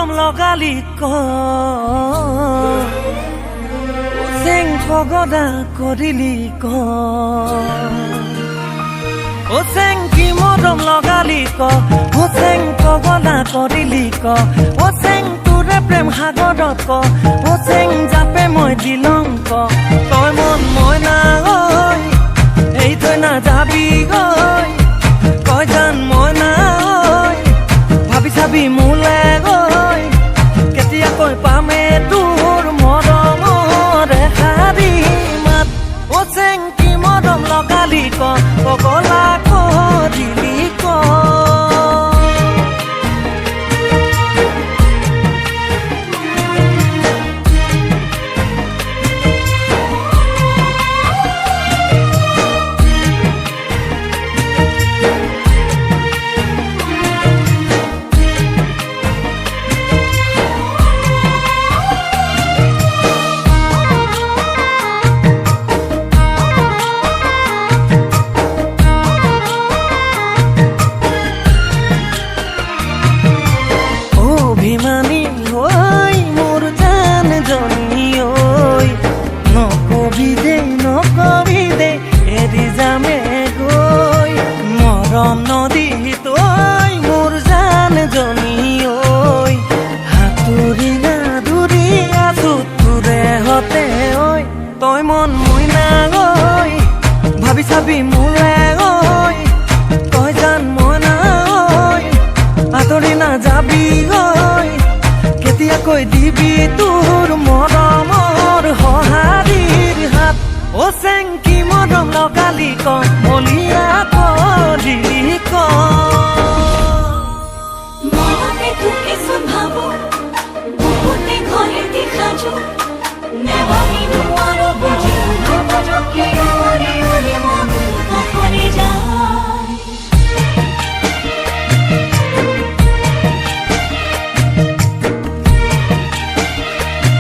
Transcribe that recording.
মৰম লগালি চেং পগদা কৰিলি চেং কি মৰম লগালি চেং পগদা কৰিলি চেং তোৰে প্ৰেম সাগৰত চেং জাপে মই দিলং তই মন মই না এই তই না যাবি গৈ কয় জান মই না ভাবি চাবি মোলে গৈ কেতিয়াকৈ পামে তোৰ মৰমৰ হাৰি মাত চেং কি মৰম লগালি পগলা কৰিলি অভিমানী হৈ মোৰ জান জনী নকবি দে এৰি যামে গৈ মৰম নদী তই মোৰ জান জনী হাতুৰি না ধুৰি আছো তোৰে হতে তই মন মই না গৈ ভাবি চাবি মোলে গৈ তই জান মই না আঁতৰি না যাবি গৈ কেতিয়াকৈ দিবি